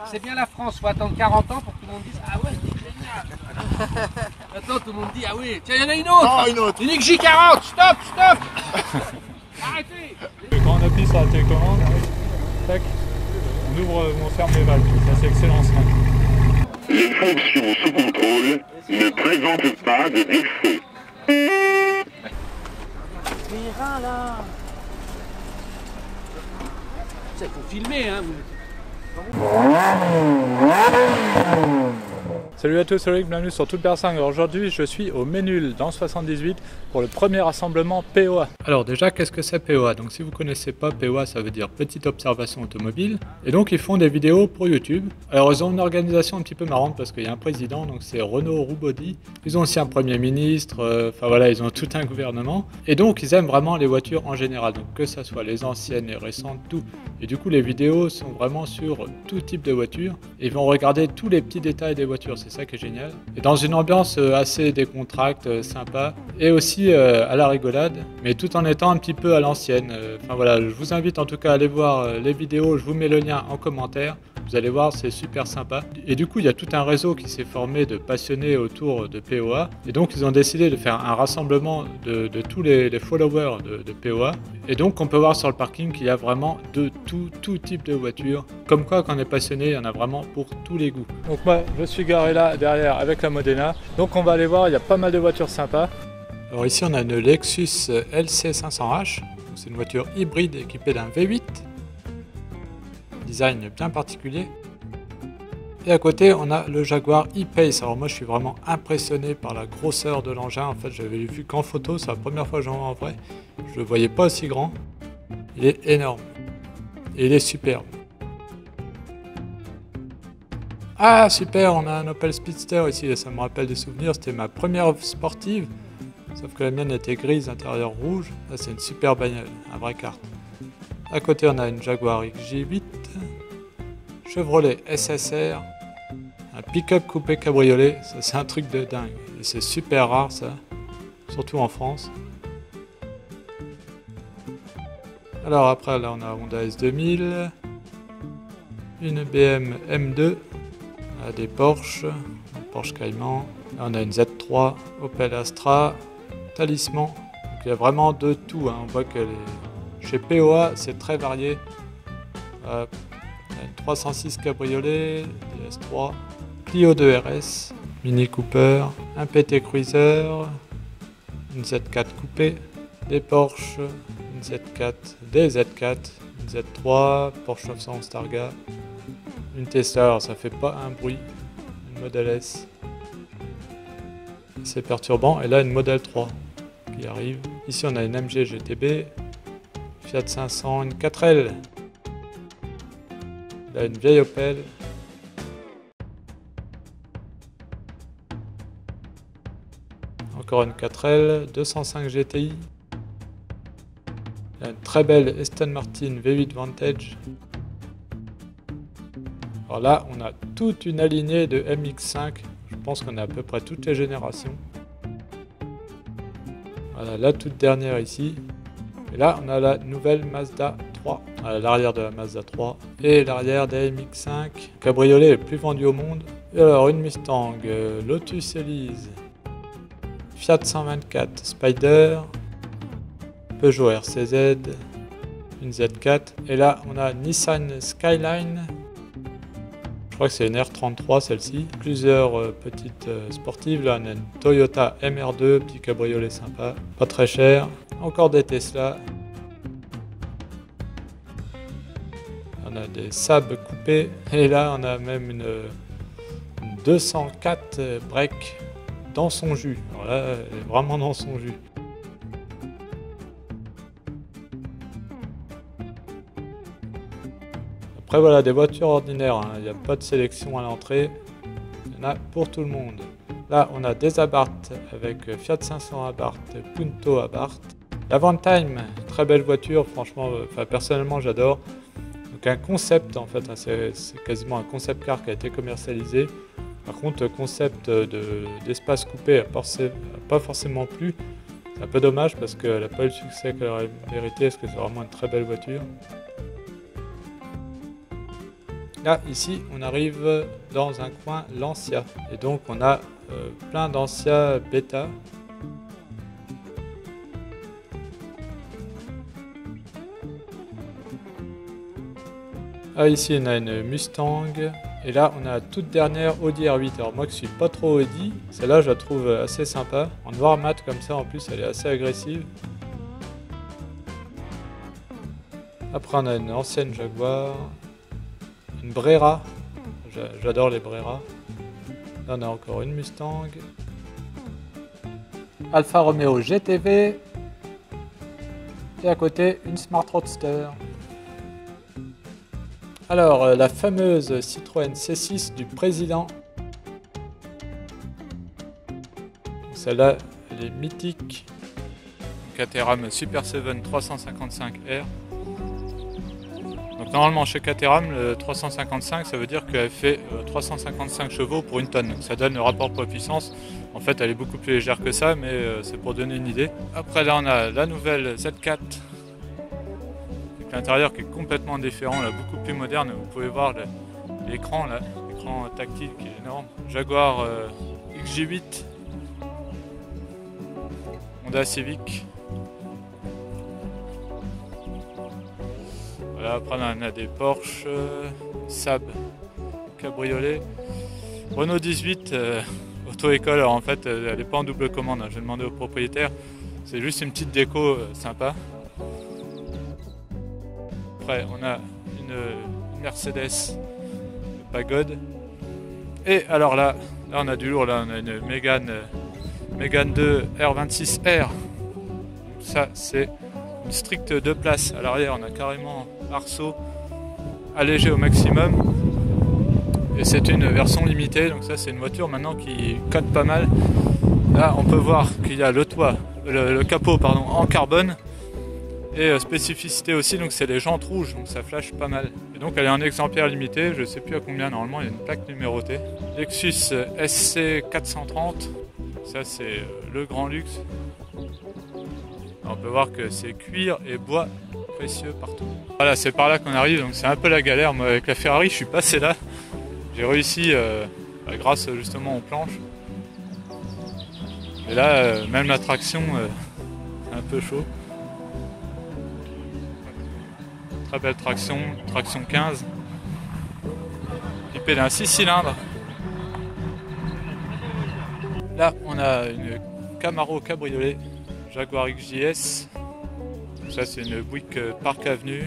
C'est bien la France, faut attendre 40 ans pour que tout le monde dise ah ouais, c'est génial. Maintenant tout le monde dit ah oui, tiens, il y en a une autre. Oh, une autre. Une XJ40, stop, stop. Arrêtez. Quand on appuie sur la télécommande, tac, on ouvre ou on ferme les valves. Ça c'est excellent ça. Les fonctions sous contrôle ne présentent pas de défaut. Mira là. Ça, il faut filmer, hein. Salut à tous, c'est Loïc, bienvenue sur Toute Bersingue. Aujourd'hui, je suis au Ménul dans 78 pour le premier rassemblement POA. Alors déjà, qu'est-ce que c'est POA? Donc si vous ne connaissez pas, POA ça veut dire Petite Observation Automobile. Et donc ils font des vidéos pour YouTube. Alors ils ont une organisation un petit peu marrante parce qu'il y a un président, donc c'est Renaud Roubaudy. Ils ont aussi un premier ministre, enfin voilà, ils ont tout un gouvernement. Et donc ils aiment vraiment les voitures en général, donc que ce soit les anciennes, les récentes, tout. Et du coup les vidéos sont vraiment sur tout type de voiture. Et ils vont regarder tous les petits détails des voitures. C'est ça qui est génial. Et dans une ambiance assez décontractée, sympa, et aussi à la rigolade, mais tout en étant un petit peu à l'ancienne. Enfin voilà, je vous invite en tout cas à aller voir les vidéos, je vous mets le lien en commentaire. Vous allez voir, c'est super sympa. Et du coup, il y a tout un réseau qui s'est formé de passionnés autour de POA. Et donc, ils ont décidé de faire un rassemblement de tous les followers de POA. Et donc, on peut voir sur le parking qu'il y a vraiment de tout type de voitures. Comme quoi, quand on est passionné, il y en a vraiment pour tous les goûts. Donc moi, je suis garé là, derrière, avec la Modena. Donc, on va aller voir, il y a pas mal de voitures sympas. Alors ici, on a une Lexus LC500H. C'est une voiture hybride équipée d'un V8. Design bien particulier. Et à côté on a le Jaguar E-Pace. Alors moi je suis vraiment impressionné par la grosseur de l'engin. En fait j'avais vu qu'en photo, c'est la première fois que j'en vois en vrai. Je le voyais pas aussi grand. Il est énorme. Et il est superbe. Ah super, on a un Opel Speedster ici, ça me rappelle des souvenirs, c'était ma première sportive. Sauf que la mienne était grise, intérieur rouge. Là c'est une super bagnole, un vrai kart. À côté, on a une Jaguar XJ8, Chevrolet SSR, un pick-up coupé cabriolet, ça c'est un truc de dingue. Et c'est super rare ça, surtout en France. Alors après, là on a Honda S2000, une BM M2, des Porsche, un Porsche Cayman, là on a une Z3, Opel Astra, Talisman. Donc il y a vraiment de tout, hein. On voit que chez POA, c'est très varié. Il y a une 306 Cabriolet, DS3, Clio 2 RS, Mini Cooper, un PT Cruiser, une Z4 coupée, des Porsche, une Z4, des Z4, une Z3, Porsche 911 Targa, une Tesla, alors ça fait pas un bruit, une Model S. C'est perturbant, et là une Model 3 qui arrive. Ici on a une MG GTB, Fiat 500, une 4L, là une vieille Opel, encore une 4L, 205 GTI, là une très belle Aston Martin V8 Vantage. Alors là on a toute une alignée de MX5, je pense qu'on a à peu près toutes les générations. Voilà la toute dernière ici. Et là, on a la nouvelle Mazda 3, l'arrière de la Mazda 3 et l'arrière des MX5, cabriolet le plus vendu au monde. Et alors, une Mustang, Lotus Elise, Fiat 124, Spider, Peugeot RCZ, une Z4. Et là, on a Nissan Skyline, je crois que c'est une R33 celle-ci. Plusieurs petites sportives, là, on a une Toyota MR2, petit cabriolet sympa, pas très cher. Encore des Tesla. On a des Saab coupés. Et là, on a même une 204 break dans son jus. Alors là, elle est vraiment dans son jus. Après, voilà, des voitures ordinaires. Hein. Il n'y a pas de sélection à l'entrée. Il y en a pour tout le monde. Là, on a des Abarth avec Fiat 500 Abarth, Punto Abarth. La Vantime, très belle voiture, franchement, personnellement j'adore. Donc un concept en fait, hein, c'est quasiment un concept car qui a été commercialisé. Par contre, le concept d'espace coupé n'a pas forcément plu. C'est un peu dommage parce qu'elle n'a pas eu le succès qu'elle aurait mérité, parce que c'est vraiment une très belle voiture. Là, ici, on arrive dans un coin Lancia. Et donc, on a plein d'Ancia bêta. Ah, ici, on a une Mustang. Et là, on a la toute dernière Audi R8. Alors, moi qui suis pas trop Audi, celle-là, je la trouve assez sympa. En noir mat comme ça, en plus, elle est assez agressive. Après, on a une ancienne Jaguar. Une Brera. J'adore les Brera. Là, on a encore une Mustang. Alfa Romeo GTV. Et à côté, une Smart Roadster. Alors, la fameuse Citroën C6 du président. Celle-là, elle est mythique. Caterham Super 7 355R. Donc normalement chez Caterham, le 355, ça veut dire qu'elle fait 355 chevaux pour une tonne. Donc ça donne le rapport poids-puissance. En fait, elle est beaucoup plus légère que ça, mais c'est pour donner une idée. Après là, on a la nouvelle Z4. L'intérieur qui est complètement différent, là, beaucoup plus moderne. Vous pouvez voir l'écran là, l'écran tactile qui est énorme. Jaguar XJ8, Honda Civic. Voilà, après on a des Porsche, Saab, cabriolet, Renault 18, auto-école. Alors en fait, elle n'est pas en double commande. J'ai demandé au propriétaire. C'est juste une petite déco sympa. Après, on a une Mercedes Pagode. Et alors là, on a du lourd. Là, on a une Mégane 2 R26R. Ça, c'est une stricte 2 places. À l'arrière, on a carrément arceau allégé au maximum. Et c'est une version limitée. Donc ça, c'est une voiture maintenant qui cote pas mal. Là, on peut voir qu'il y a le toit, le capot, pardon, en carbone. Et spécificité aussi, donc c'est les jantes rouges, donc ça flash pas mal. Et donc elle est un exemplaire limité, je sais plus à combien normalement, il y a une plaque numérotée. Lexus SC 430, ça c'est le grand luxe. Alors, on peut voir que c'est cuir et bois précieux partout. Voilà, c'est par là qu'on arrive, donc c'est un peu la galère. Moi avec la Ferrari, je suis passé là. J'ai réussi grâce justement aux planches. Et là, même la traction, c'est un peu chaud. Très belle traction 15, équipée d'un 6 cylindres. Là, on a une Camaro cabriolet Jaguar XJS. Ça, c'est une Buick Park Avenue.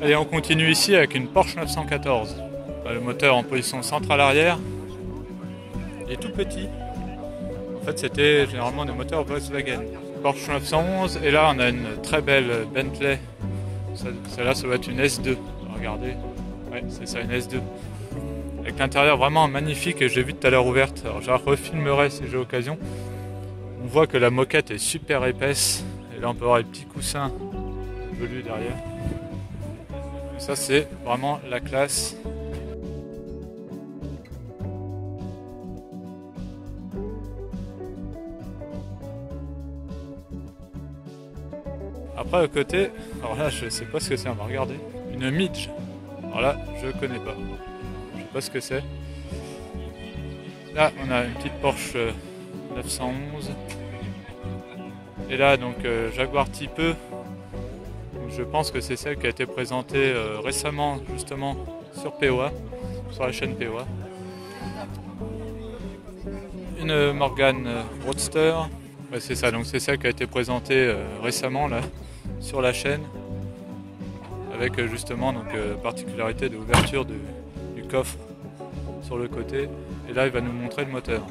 Allez, on continue ici avec une Porsche 914. Le moteur en position centrale arrière. Il est tout petit. En fait, c'était généralement des moteurs Volkswagen. Porsche 911, et là on a une très belle Bentley. Celle-là, ça doit être une S2. Regardez, ouais, c'est ça, une S2. Avec l'intérieur vraiment magnifique, et j'ai vu tout à l'heure ouverte. Alors, je la refilmerai si j'ai l'occasion. On voit que la moquette est super épaisse, et là on peut voir les petits coussins velus derrière. Et ça, c'est vraiment la classe. Après, à côté, alors là, je sais pas ce que c'est, on va regarder. Une Midge. Alors là, je connais pas. Je sais pas ce que c'est. Là, on a une petite Porsche 911. Et là, donc, Jaguar Type E. Donc, je pense que c'est celle qui a été présentée récemment, justement, sur POA, sur la chaîne POA. Une Morgan Roadster. Ouais, c'est ça, donc c'est celle qui a été présentée récemment, là, sur la chaîne, avec justement donc particularité de l'ouverture du coffre sur le côté, et là il va nous montrer le moteur.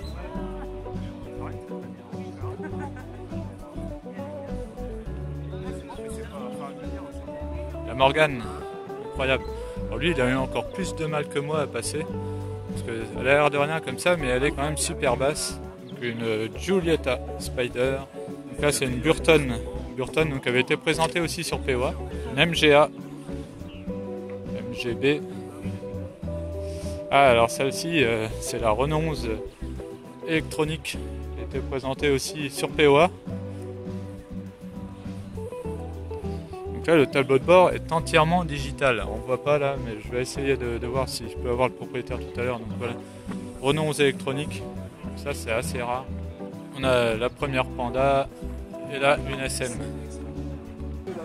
La Morgane, incroyable. Alors lui, il a eu encore plus de mal que moi à passer, parce qu'elle a l'air de rien comme ça, mais elle est quand même super basse. Donc une Giulietta Spider. Donc là, c'est une Burton, donc, qui avait été présentée aussi sur POA. Une MGA, MGB. Ah, alors celle-ci, c'est la Renonce électronique, qui a été présentée aussi sur POA. Donc là, le tableau de bord est entièrement digital. On ne voit pas là, mais je vais essayer de voir si je peux avoir le propriétaire tout à l'heure. Donc voilà, Renault 11 électronique. Ça, c'est assez rare. On a la première Panda et là, une SM.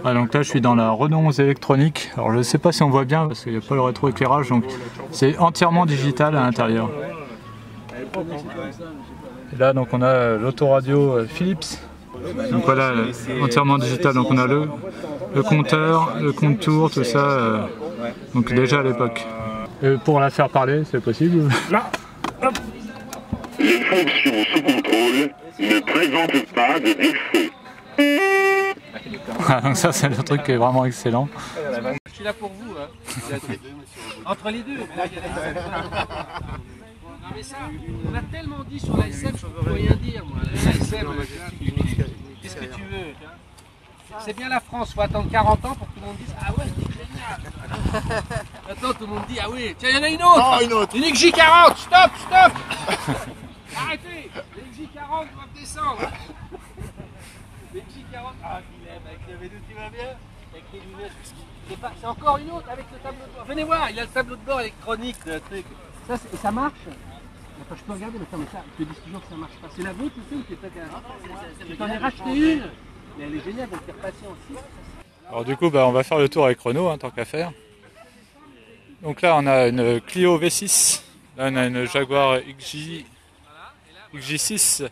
Ah, donc là, je suis dans la Renault 11 électronique. Alors, je ne sais pas si on voit bien parce qu'il n'y a pas le rétroéclairage. Donc, c'est entièrement digital à l'intérieur. Et là, donc, on a l'autoradio Philips. Donc voilà, entièrement digital. Donc, on a le compteur, le compte-tour, tout ça. Donc, déjà à l'époque. Pour la faire parler, c'est possible? Là. Hop. Les fonctions sous contrôle ne présentent pas de défaut. Donc ça, c'est le truc qui est vraiment excellent. Je suis là pour vous. Hein. Entre les deux. Là, il y a la SM. Non mais ça, on a tellement dit sur la SM, je ne peux rien dire moi. La SM, qu'est-ce que tu veux? C'est bien la France, il faut attendre 40 ans pour que tout le monde dise ah ouais, c'est génial. Attends, tout le monde dit ah oui, tiens, il y en a une autre. Oh, une autre. Une XJ40, stop, stop. Arrêtez, les XJ40 doivent descendre. Les XJ40, ah Willem, avec le V2 tu vas bien? Avec les lunettes, c'est encore une autre avec le tableau de bord. Venez voir, il y a le tableau de bord électronique, le truc. Ça, ça marche? Attends, je peux regarder, mais attends, mais ça, je te dis toujours que ça marche pas. C'est la vôtre aussi ou c'est peut-être un... Je t'en ai racheté une, mais elle est géniale, donc t'es repassé en 6. Alors du coup, on va faire le tour avec Renault, hein, tant qu'à faire. Donc là, on a une Clio V6. Là, on a une Jaguar XJ6.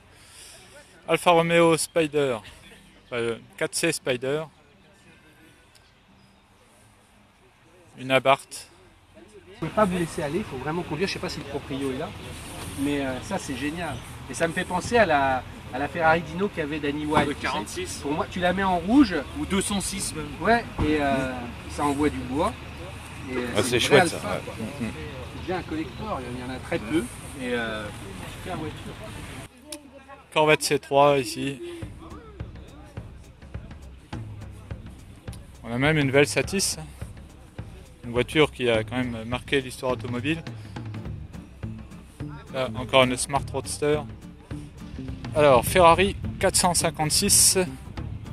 Alfa Romeo Spider. Enfin, 4C Spider. Une Abarth. Vous ne pouvez pas vous laisser aller, il faut vraiment conduire. Je ne sais pas si le proprio est là, mais ça c'est génial. Et ça me fait penser à la Ferrari Dino qu'avait Danny White. De 46. Pour moi, tu la mets en rouge. Ou 206 même. Ouais, et ça envoie du bois. C'est chouette ça. Ouais. C'est déjà un collector, il y en a très peu. Et super voiture. Corvette C3 ici. On a même une Velsatis. Une voiture qui a quand même marqué l'histoire automobile. Là, encore une Smart Roadster. Alors, Ferrari 456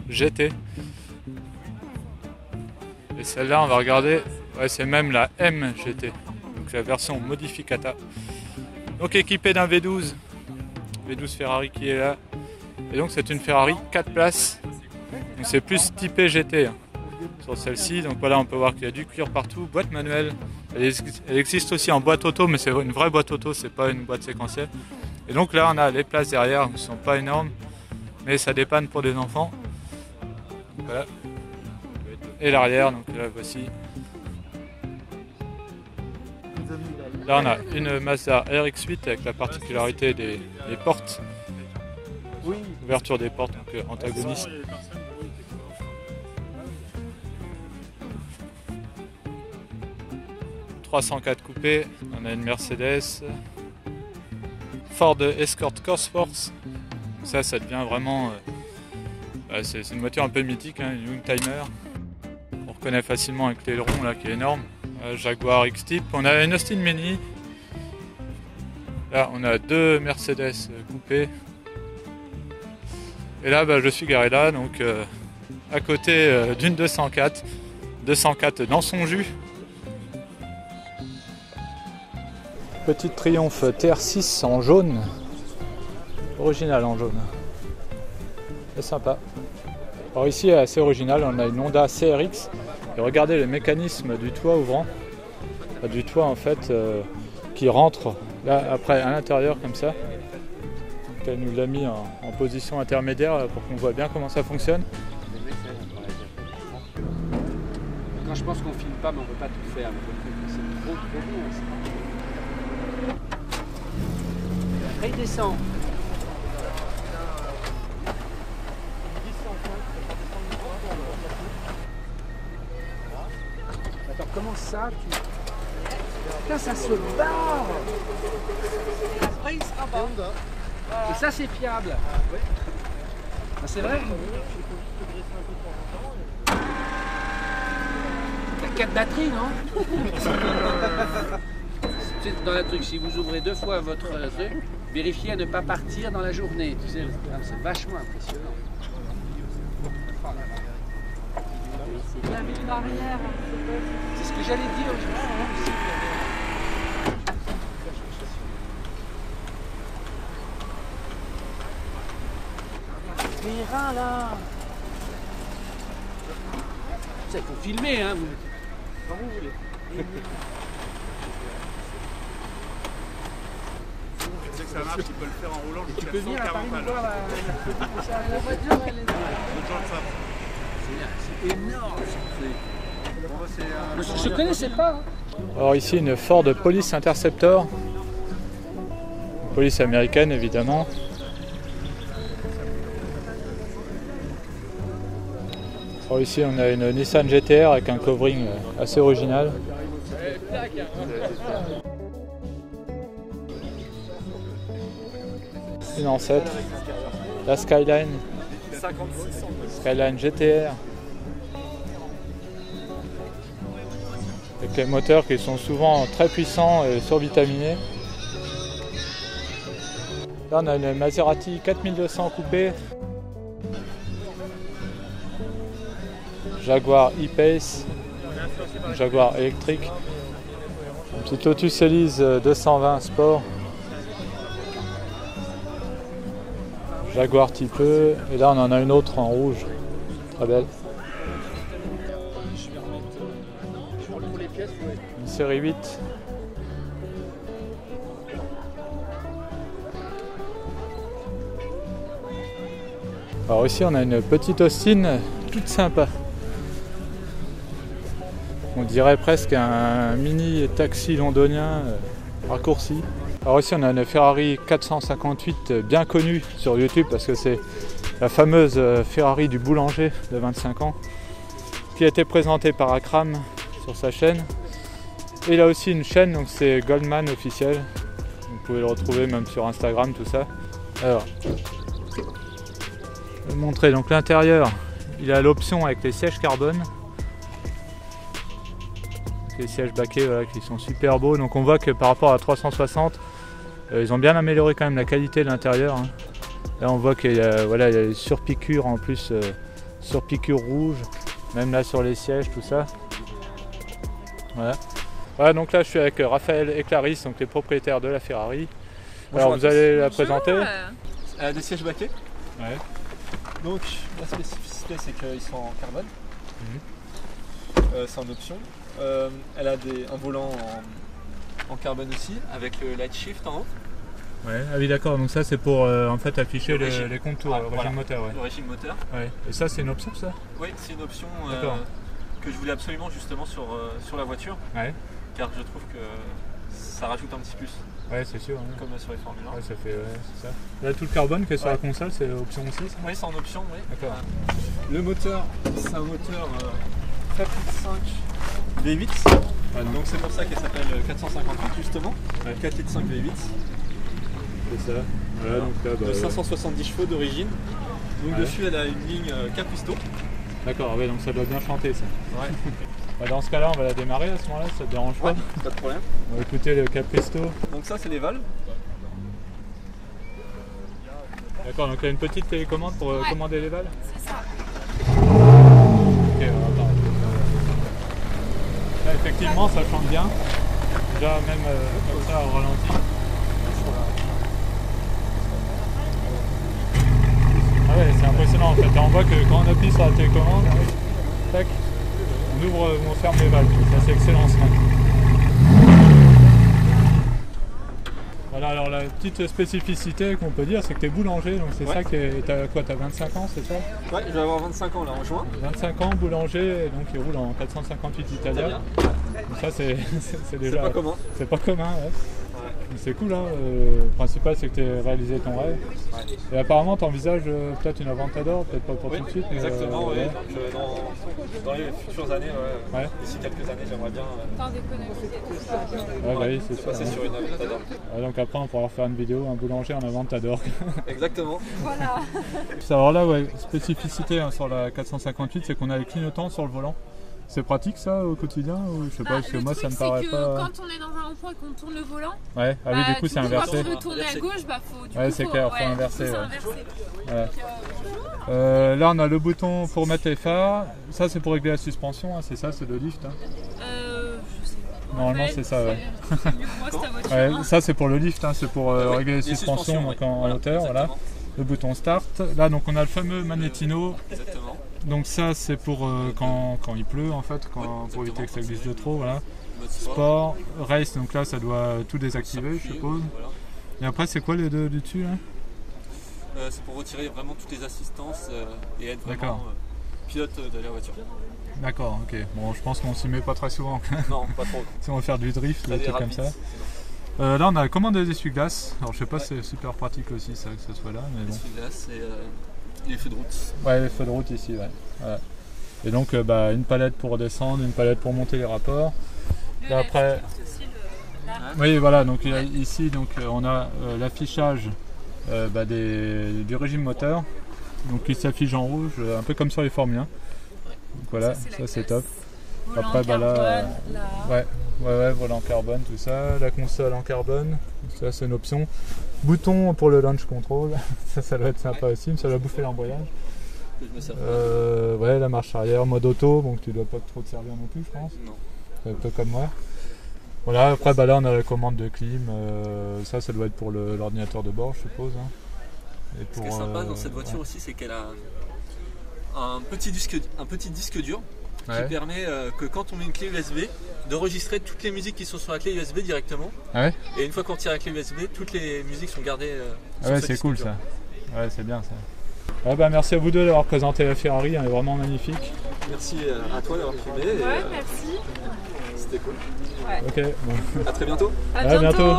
GT. Et celle-là, on va regarder. Ouais, c'est même la MGT. Donc la version modificata. Donc équipée d'un V12. V12 Ferrari qui est là. Et donc c'est une Ferrari 4 places. Donc c'est plus typé GT. Sur celle-ci, donc voilà, on peut voir qu'il y a du cuir partout, boîte manuelle. Elle existe aussi en boîte auto, mais c'est une vraie boîte auto, c'est pas une boîte séquentielle. Et donc là, on a les places derrière, qui ne sont pas énormes, mais ça dépanne pour des enfants. Donc voilà. Et l'arrière, donc là, voici. Là, on a une Mazda RX-8 avec la particularité des portes. Ouverture des portes, donc antagoniste. 304 coupé, on a une Mercedes, Ford Escort Cosworth, ça devient vraiment, c'est une voiture un peu mythique, hein, une Youngtimer, on reconnaît facilement avec l'aileron là qui est énorme, Jaguar X-Type, on a une Austin Mini, là on a deux Mercedes coupées, et là je suis garé là, donc à côté d'une 204 dans son jus. Petite Triumph TR6 en jaune, original en jaune, c'est sympa. Alors ici assez original, on a une Honda CRX et regardez le mécanisme du toit ouvrant, du toit en fait qui rentre là après à l'intérieur comme ça. Donc, elle nous l'a mis en position intermédiaire pour qu'on voit bien comment ça fonctionne. Quand je pense qu'on filme pas, mais on ne peut pas tout faire. C'est trop bien. Après il descend. Attends, comment ça tu... Putain, ça se barre. Après il sera bas. Et ça c'est fiable. Ah, c'est vrai. T'as 4 batteries, non? Dans le truc, si vous ouvrez 2 fois votre truc, vérifiez à ne pas partir dans la journée. Tu sais, c'est vachement impressionnant. Il y avait une barrière. C'est ce que j'allais dire. Terrain là. Ça, il faut filmer, hein. Quand vous voulez. Tu sais que ça marche, tu peux le faire en roulant Tu jusqu'à peux venir à Paris 140 nous voir à l'heure. La voiture, elle est... C'est énorme. Je connaissais pas. Hein. Alors ici une Ford Police Interceptor, police américaine évidemment. Alors ici on a une Nissan GTR avec un covering assez original. Une ancêtre, la Skyline GTR. Avec les moteurs qui sont souvent très puissants et survitaminés. Là on a une Maserati 4200 coupé, Jaguar E-Pace, Jaguar électrique, un petit Lotus Elise 220 Sport, Jaguar type E, et là on en a une autre en rouge, très belle. Une série 8. Alors ici on a une petite Austin toute sympa. On dirait presque un mini taxi londonien raccourci. Alors ici on a une Ferrari 458 bien connue sur YouTube parce que c'est la fameuse Ferrari du boulanger de 25 ans qui a été présentée par Akram sur sa chaîne. Et il a aussi une chaîne, donc c'est Goldman officiel. Vous pouvez le retrouver même sur Instagram, tout ça. Alors, je vais vous montrer donc l'intérieur. Il a l'option avec les sièges carbone. Les sièges baquets voilà, qui sont super beaux. Donc on voit que par rapport à 360, ils ont bien amélioré quand même la qualité de l'intérieur. Hein. Là on voit qu'il y a, voilà, il y a des surpiqûres en plus, surpiqûres rouges. Même là sur les sièges, tout ça. Voilà. Voilà, donc là je suis avec Raphaël et Clarisse, donc les propriétaires de la Ferrari. Bonjour. Alors vous allez la présenter. Des sièges baquets. Ouais. Donc la spécificité c'est qu'ils sont en carbone. C'est en option. Elle a un volant en carbone aussi, avec le light shift en haut. Ouais, ah oui d'accord, donc ça c'est pour en fait afficher les contours, Ah, le voilà. régime moteur. Ouais. Le régime moteur. Ouais. Et ça c'est une option ça? Oui, c'est une option D'accord. que je voulais absolument justement sur la voiture, Ouais. car je trouve que ça rajoute un petit plus, Ouais c'est sûr. Ouais. comme sur les Formule 1. Ouais, ça fait, ouais, c'est ça. Là tout le carbone qui est sur la console c'est option aussi ça? Oui, c'est en option, oui. D'accord. Le moteur, c'est un moteur 4,5 V8, donc c'est pour ça qu'elle s'appelle 458 justement, Ouais. 4,5 V8. C'est ça. Voilà, donc là, De 570 chevaux d'origine. Donc Ouais. dessus elle a une ligne Capristo. D'accord, ouais, donc ça doit bien chanter ça. Ouais. Bah, dans ce cas là on va la démarrer à ce moment là, ça te dérange pas? Pas de problème. On va écouter le Capristo. Donc ça c'est les valves. D'accord, donc il y a une petite télécommande pour commander les valves? C'est ça. Ok, attends. Là, effectivement, ça chante bien. Déjà, même comme ça, au ralenti. Ah ouais, c'est impressionnant en fait. Et on voit que quand on appuie sur la télécommande, tac, on ouvre ou on ferme les valves. Ça, c'est excellent ça. Voilà, alors la petite spécificité qu'on peut dire, c'est que tu es boulanger, donc c'est Ouais. ça qui est. T'as quoi, t'as 25 ans, c'est ça? Ouais, je vais avoir 25 ans là en juin. 25 ans, boulanger, et donc il roule en 458 Italia. Donc ça c'est déjà. C'est pas commun. C'est pas commun, ouais. Ouais. Mais c'est cool, hein. Le principal c'est que tu as réalisé ton rêve. Et apparemment tu envisages peut-être une Aventador, peut-être pas pour Oui, tout de suite. Mais, exactement, oui. ouais. Dans les futures années, Ouais. d'ici quelques années, j'aimerais bien Tant déconnecté, tout ça. Ouais, bah oui, c'est sûr. passer sur une Aventador. Ouais, donc après on pourra faire une vidéo, un boulanger en Aventador. Exactement. Voilà. Alors là, ouais, spécificité hein, sur la 458, c'est qu'on a les clignotants sur le volant. C'est pratique ça au quotidien ou je sais pas, parce que moi ça me paraît que pas. quand on est dans un rond-point et qu'on tourne le volant, Ouais, ah oui, du coup c'est inversé. Quand on veut tourner à gauche, bah faut du Ouais, coup, c'est clair, faut inverser. c'est Ouais. inversé. Ouais. Là on a le bouton pour mettre les phares. Ça c'est pour régler la suspension, hein, c'est ça, c'est le lift. Hein. Je sais pas. Normalement c'est ça, ouais. C'est mieux que moi cette voiture. Ouais, hein. ça c'est pour le lift, hein, c'est pour régler les les suspensions suspensions, donc ouais. en hauteur, voilà. Exactement. Le bouton start. Là donc on a le fameux magnétino. Exactement. Donc ça c'est pour quand il pleut en fait, pour éviter que ça glisse de trop, voilà. Mode Sport, race, donc là ça doit tout désactiver je suppose. Voilà. Et après c'est quoi les deux du dessus là? C'est pour retirer vraiment toutes les assistances et être D'accord. vraiment pilote de la voiture. D'accord, ok. Bon je pense qu'on s'y met pas très souvent Non, pas trop. si on veut faire du drift ou Ça des trucs dérape comme ça. vite, Là on a la commande des essuie-glaces. Alors je sais pas si c'est super pratique aussi ça que ce soit là, mais bon. Essuie-glace et les feux de route. Ouais, les feux de route ici, ouais. Voilà. Et donc une palette pour redescendre, une palette pour monter les rapports. Et après, oui voilà, donc ici donc on a l'affichage du régime moteur, donc qui s'affiche en rouge, un peu comme sur les Formule 1. Donc voilà, ça c'est top. Après là, ouais, volant carbone, tout ça, la console en carbone, ça c'est une option. Bouton pour le launch control, ça doit être sympa aussi, mais ça doit bouffer l'embrayage. Ouais, la marche arrière, mode auto, donc tu dois pas trop te servir non plus, je pense. Non. Un peu comme moi. Voilà, après là on a la commande de clim, ça doit être pour l'ordinateur de bord, je suppose. Hein. Et Ce qui est sympa dans cette voiture aussi, c'est qu'elle a un petit disque dur qui permet que quand on met une clé USB, d'enregistrer toutes les musiques qui sont sur la clé USB directement. Ah ouais. Et une fois qu'on tire la clé USB, toutes les musiques sont gardées Ah ouais, c'est cool dur. Ça. Ouais, c'est bien ça. Ouais, merci à vous deux d'avoir présenté la Ferrari, elle est vraiment magnifique. Merci à toi d'avoir filmé. Ouais, merci. C'était cool. Ouais. Ok, bon. À très bientôt. À bientôt.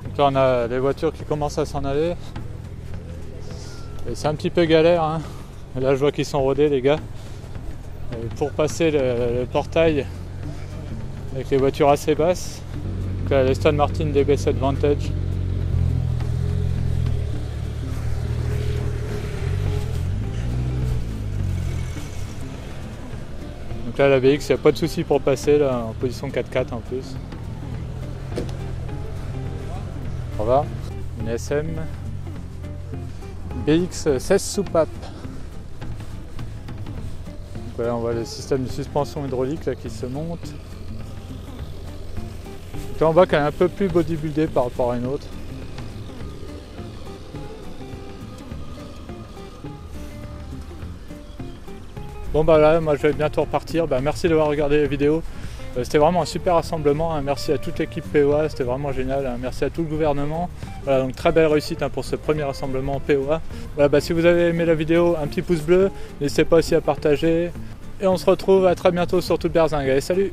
Donc là on a les voitures qui commencent à s'en aller. Et c'est un petit peu galère, hein. Et là je vois qu'ils sont rodés les gars. Et pour passer le portail avec les voitures assez basses. Donc là l'Aston Martin DB7 Vantage. Donc là la BX, il n'y a pas de souci pour passer là, en position 4x4 en plus. Au revoir. Une SM BX 16 soupapes. Donc là on voit le système de suspension hydraulique là, qui se monte. Donc là on voit qu'elle est un peu plus bodybuildée par rapport à une autre. Bon bah là moi je vais bientôt repartir. Merci d'avoir regardé la vidéo. C'était vraiment un super rassemblement, hein. Merci à toute l'équipe POA, c'était vraiment génial, hein. Merci à tout le gouvernement. Voilà, donc très belle réussite, hein, pour ce premier rassemblement POA. Voilà, si vous avez aimé la vidéo, un petit pouce bleu, n'hésitez pas aussi à partager. Et on se retrouve à très bientôt sur Toute Berzingue. Allez, salut!